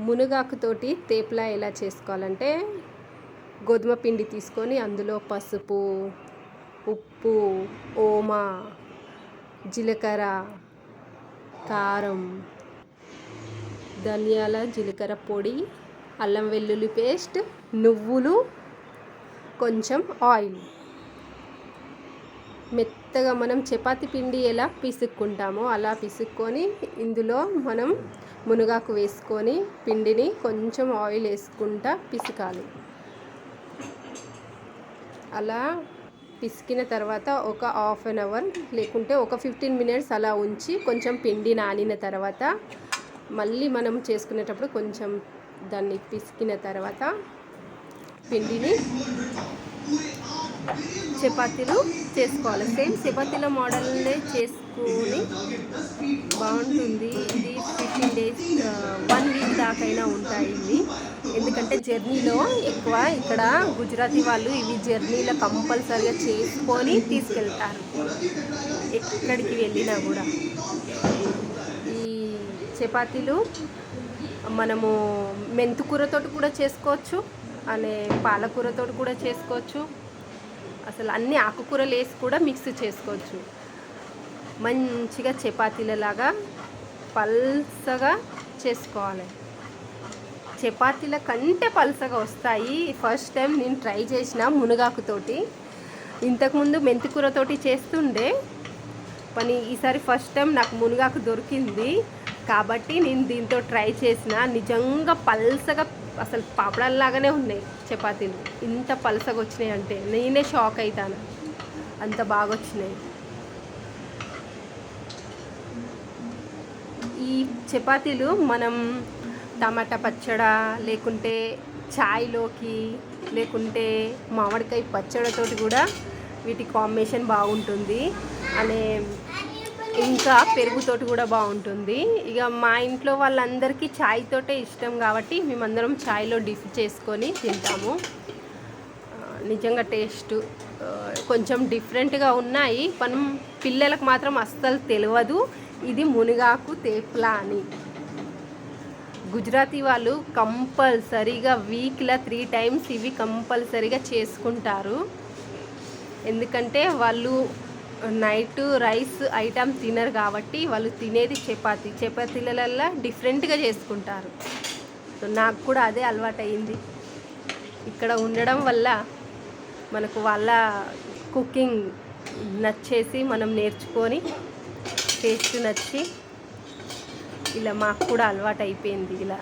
మునగాకుతోటి తేపులా ఎలా చేసుకోవాలంటే, గోధుమ పిండి తీసుకొని అందులో పసుపు, ఉప్పు, ఓమ, జీలకర్ర, కారం, ధనియాల జీలకర్ర పొడి, అల్లం వెల్లుల్లి పేస్ట్, నువ్వులు, కొంచెం ఆయిల్, మెత్తగా మనం చపాతీ పిండి ఎలా పిసుక్కుంటామో అలా పిసుక్కొని ఇందులో మనం మునగాకు వేసుకొని పిండిని కొంచెం ఆయిల్ వేసుకుంటా పిసకాలి. అలా పిసికిన తర్వాత ఒక హాఫ్ అన్ అవర్ లేకుంటే ఒక 15 మినిట్స్ అలా ఉంచి కొంచెం పిండి నానిన తర్వాత మళ్ళీ మనం చేసుకునేటప్పుడు కొంచెం దాన్ని పిసికిన తర్వాత పిండిని చపాతీలు చేసుకోవాలి. సేమ్ చపాతీల మోడల్నే చేసుకొని బాగుంటుంది. ఇది 15 డేస్ 1 వీక్ దాకైనా ఉంటాయి ఇవి. ఎందుకంటే జర్నీలో ఎక్కువ ఇక్కడ గుజరాతీ వాళ్ళు ఇవి జర్నీలో కంపల్సరీగా చేసుకొని తీసుకెళ్తారు ఎక్కడికి వెళ్ళినా కూడా. ఈ చపాతీలు మనము మెంతుకూరతోటి కూడా చేసుకోవచ్చు, పాలకూరతోటి కూడా చేసుకోవచ్చు, అసలు అన్ని ఆకుకూరలు వేసి కూడా మిక్స్ చేసుకోవచ్చు. మంచిగా చపాతీలలాగా పల్సగా చేసుకోవాలి. చపాతీల కంటే పల్సగా వస్తాయి. ఫస్ట్ టైం నేను ట్రై చేసిన మునగాకుతోటి. ఇంతకుముందు మెంతికూరతోటి చేస్తుండే పని, ఈసారి ఫస్ట్ టైం నాకు మునగాకు దొరికింది కాబట్టి నేను దీంతో ట్రై చేసిన. నిజంగా పల్సగా అసలు పాపడాల్లాగానే ఉన్నాయి చపాతీలు. ఇంత పలసగా వచ్చినాయి అంటే నేనే షాక్ అవుతాను, అంత బాగా వచ్చినాయి. ఈ చపాతీలు మనం టమాటా పచ్చడి లేకుంటే చాయ్లోకి లేకుంటే మామిడికాయ పచ్చడితోటి కూడా వీటి కాంబినేషన్ బాగుంటుంది. ఇంకా పెరుగుతోటి కూడా బాగుంటుంది. ఇక మా ఇంట్లో వాళ్ళందరికీ చాయ్ తోటే ఇష్టం కాబట్టి మేమందరం చాయ్లో డిప్ చేసుకొని తింటాము. నిజంగా టేస్ట్ కొంచెం డిఫరెంట్గా ఉన్నాయి. మనం పిల్లలకు మాత్రం అస్సలు తెలియదు ఇది మునగాకు తేప్లా అని. గుజరాతీ వాళ్ళు కంపల్సరీగా వీక్లో 3 టైమ్స్ ఇవి కంపల్సరీగా చేసుకుంటారు. ఎందుకంటే వాళ్ళు నైట్ రైస్ ఐటమ్ తినరు కాబట్టి వాళ్ళు తినేది చపాతీలలో డిఫరెంట్గా చేసుకుంటారు. సో నాకు కూడా అదే అలవాటు అయింది. ఇక్కడ ఉండడం వల్ల మనకు వాళ్ళ కుకింగ్ నచ్చేసి మనం నేర్చుకొని టేస్ట్ నచ్చి ఇలా మాకు కూడా అలవాటు అయిపోయింది ఇలా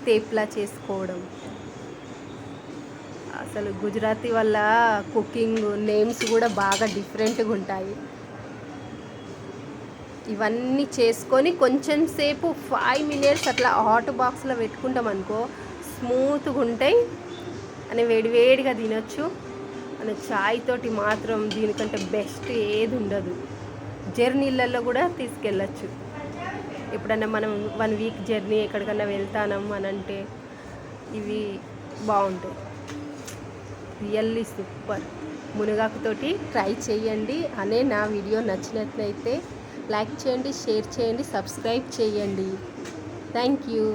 తేప్లా చేసుకోవడం. అసలు గుజరాతీ వాళ్ళ కుకింగ్ నేమ్స్ కూడా బాగా డిఫరెంట్గా ఉంటాయి. ఇవన్నీ చేసుకొని కొంచెం సేపు 5 మినిట్స్ అట్లా హాట్ బాక్స్లో పెట్టుకుంటాం అనుకో, స్మూత్గా ఉంటాయి అని వేడివేడిగా తినొచ్చు. అని చాయ్ తోటి మాత్రం దీనికంటే బెస్ట్ ఏది ఉండదు. జర్నీలలో కూడా తీసుకెళ్ళచ్చు. ఎప్పుడన్నా మనం 1 వీక్ జర్నీ ఎక్కడికన్నా వెళ్తానం అని అంటే ఇవి బాగుంటాయి. Really super. మునగాకుతోటి ట్రై చేయండి. నా వీడియో నచ్చినట్లయితే లైక్ చేయండి, షేర్ చేయండి, సబ్స్క్రైబ్ చేయండి. Thank you.